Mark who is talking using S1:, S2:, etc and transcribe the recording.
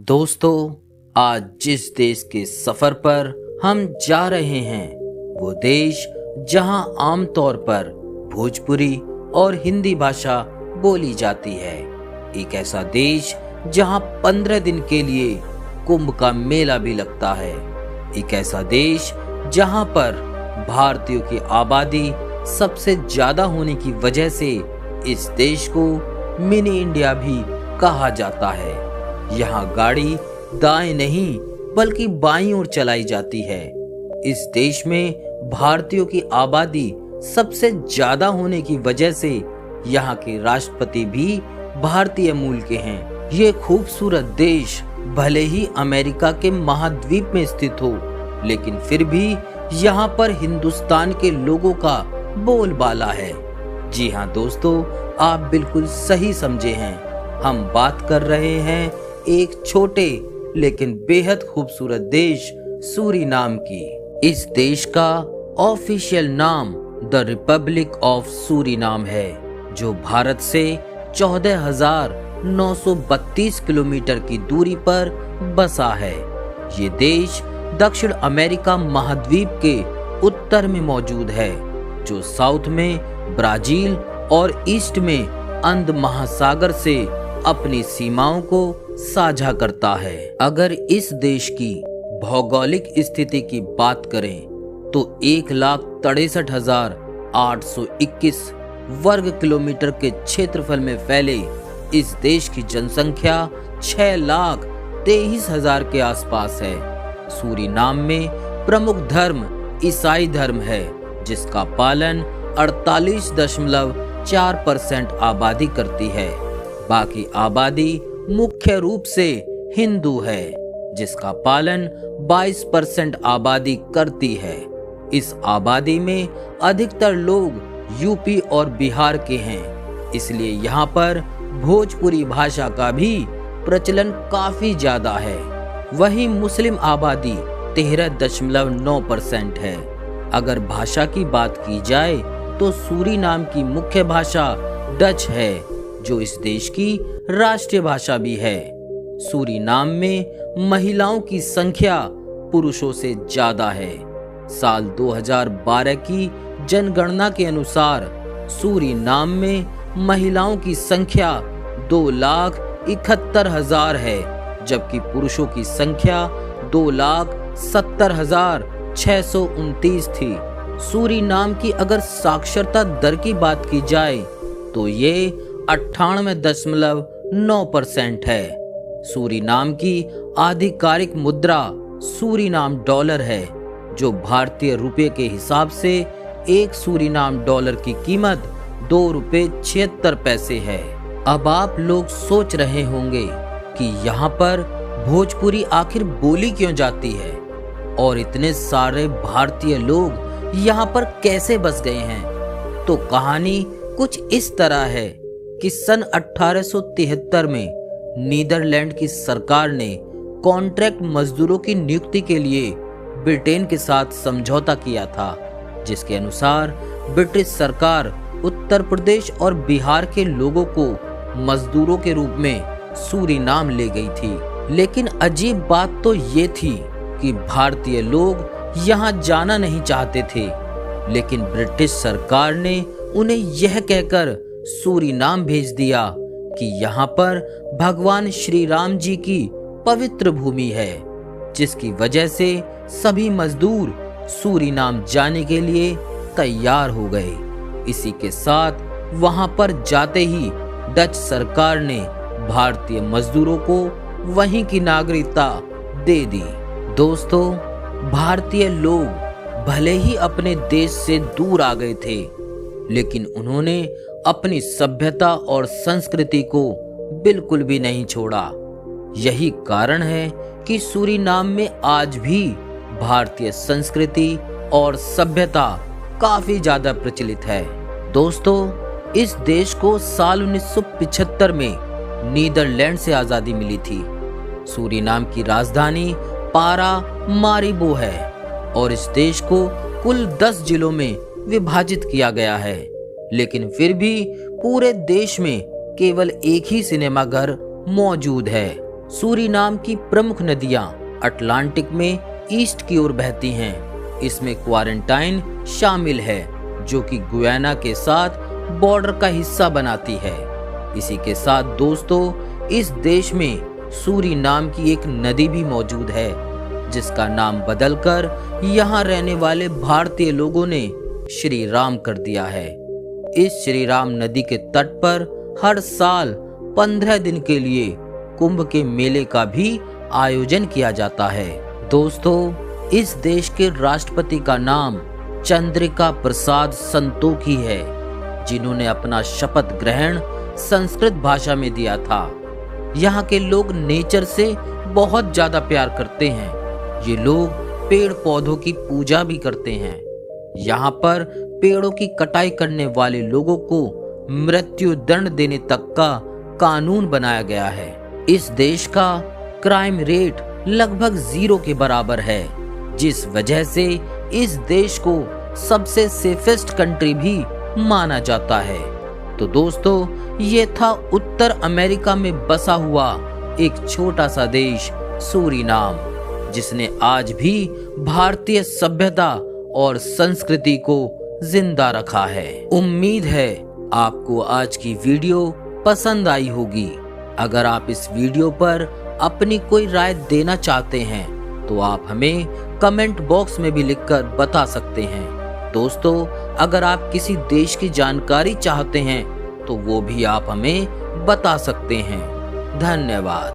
S1: दोस्तों, आज जिस देश के सफर पर हम जा रहे हैं वो देश जहां आमतौर पर भोजपुरी और हिंदी भाषा बोली जाती है। एक ऐसा देश जहां 15 दिन के लिए कुंभ का मेला भी लगता है। एक ऐसा देश जहां पर भारतीयों की आबादी सबसे ज्यादा होने की वजह से इस देश को मिनी इंडिया भी कहा जाता है। यहाँ गाड़ी दाएं नहीं बल्कि बाईं ओर चलाई जाती है। इस देश में भारतीयों की आबादी सबसे ज्यादा होने की वजह से यहाँ के राष्ट्रपति भी भारतीय मूल के हैं। ये खूबसूरत देश भले ही अमेरिका के महाद्वीप में स्थित हो, लेकिन फिर भी यहाँ पर हिंदुस्तान के लोगों का बोलबाला है। जी हाँ दोस्तों, आप बिल्कुल सही समझे हैं। हम बात कर रहे हैं एक छोटे लेकिन बेहद खूबसूरत देश सूरीनाम की। इस देश का ऑफिशियल नाम द रिपब्लिक ऑफ सूरीनाम है, जो भारत से 14,932 किलोमीटर की दूरी पर बसा है। ये देश दक्षिण अमेरिका महाद्वीप के उत्तर में मौजूद है, जो साउथ में ब्राजील और ईस्ट में अंध महासागर से अपनी सीमाओं को साझा करता है। अगर इस देश की भौगोलिक स्थिति की बात करें तो 1,63,821 वर्ग किलोमीटर के क्षेत्रफल में फैले इस देश की जनसंख्या 6,23,000 के आसपास है। सूरीनाम में प्रमुख धर्म ईसाई धर्म है, जिसका पालन 48.4% आबादी करती है। बाकी आबादी मुख्य रूप से हिंदू है, जिसका पालन 22% आबादी करती है। इस आबादी में अधिकतर लोग यूपी और बिहार के हैं, इसलिए यहाँ पर भोजपुरी भाषा का भी प्रचलन काफी ज्यादा है। वहीं मुस्लिम आबादी 13.9% है। अगर भाषा की बात की जाए तो सूरीनाम की मुख्य भाषा डच है, जो इस देश की राष्ट्रीय भाषा भी है। सूरीनाम में महिलाओं की संख्या पुरुषों से ज्यादा है। साल 2012 की जनगणना के अनुसार सूरीनाम में महिलाओं की संख्या 2,71,000 है, जबकि पुरुषों की संख्या 2,70,629 थी। सूरीनाम की अगर साक्षरता दर की बात की जाए तो ये 98.9% है। सूरीनाम की आधिकारिक मुद्रा सूरीनाम डॉलर है, जो भारतीय रुपये के हिसाब से एक सूरीनाम डॉलर की कीमत ₹2.76 है। अब आप लोग सोच रहे होंगे कि यहाँ पर भोजपुरी आखिर बोली क्यों जाती है और इतने सारे भारतीय लोग यहाँ पर कैसे बस गए हैं। तो कहानी कुछ इस तरह है कि सन 1873 में नीदरलैंड की सरकार ने कॉन्ट्रैक्ट मजदूरों की नियुक्ति के लिए ब्रिटेन के साथ समझौता किया था, जिसके अनुसार ब्रिटिश सरकार उत्तर प्रदेश और बिहार के लोगों को मजदूरों के रूप में सूरीनाम ले गई थी। लेकिन अजीब बात तो ये थी कि भारतीय लोग यहाँ जाना नहीं चाहते थे, लेकिन ब्रिटिश सरकार ने उन्हें यह कहकर सूरीनाम भेज दिया कि यहाँ पर भगवान श्री राम जी की पवित्र भूमि है, जिसकी वजह से सभी मजदूर सूरीनाम जाने के लिए तैयार हो गए। इसी के साथ वहां पर जाते ही डच सरकार ने भारतीय मजदूरों को वहीं की नागरिकता दे दी। दोस्तों, भारतीय लोग भले ही अपने देश से दूर आ गए थे, लेकिन उन्होंने अपनी सभ्यता और संस्कृति को बिल्कुल भी नहीं छोड़ा। यही कारण है कि सूरीनाम में आज भी भारतीय संस्कृति और सभ्यता काफी ज्यादा प्रचलित है। दोस्तों, इस देश को साल 1975 में नीदरलैंड से आजादी मिली थी। सूरीनाम की राजधानी पारामारिबो है और इस देश को कुल 10 जिलों में विभाजित किया गया है, लेकिन फिर भी पूरे देश में केवल एक ही सिनेमा घर मौजूद है। सूरीनाम की प्रमुख नदियां अटलांटिक में ईस्ट की ओर बहती हैं। इसमें क्वारंटाइन शामिल है, जो कि गुयाना के साथ बॉर्डर का हिस्सा बनाती है। इसी के साथ दोस्तों, इस देश में सूरीनाम की एक नदी भी मौजूद है, जिसका नाम बदलकर यहाँ रहने वाले भारतीय लोगों ने श्री राम कर दिया है। इस श्री राम नदी के तट पर हर साल 15 दिन के लिए कुंभ के मेले का भी आयोजन किया जाता है। दोस्तों, इस देश के राष्ट्रपति का नाम चंद्रिका प्रसाद संतोखी है, जिन्होंने अपना शपथ ग्रहण संस्कृत भाषा में दिया था। यहाँ के लोग नेचर से बहुत ज्यादा प्यार करते हैं। ये लोग पेड़ पौधों की पूजा भी करते हैं। यहाँ पर पेड़ों की कटाई करने वाले लोगों को मृत्यु दंड देने तक का कानून बनाया गया है। इस देश का क्राइम रेट लगभग 0 के बराबर है, जिस वजह से इस देश को सबसे सेफेस्ट कंट्री भी माना जाता है। तो दोस्तों, ये था उत्तर अमेरिका में बसा हुआ एक छोटा सा देश सूरीनाम, जिसने आज भी भारतीय सभ्यता और संस्कृति को जिंदा रखा है। उम्मीद है आपको आज की वीडियो पसंद आई होगी। अगर आप इस वीडियो पर अपनी कोई राय देना चाहते हैं तो आप हमें कमेंट बॉक्स में भी लिखकर बता सकते हैं। दोस्तों, अगर आप किसी देश की जानकारी चाहते हैं तो वो भी आप हमें बता सकते हैं। धन्यवाद।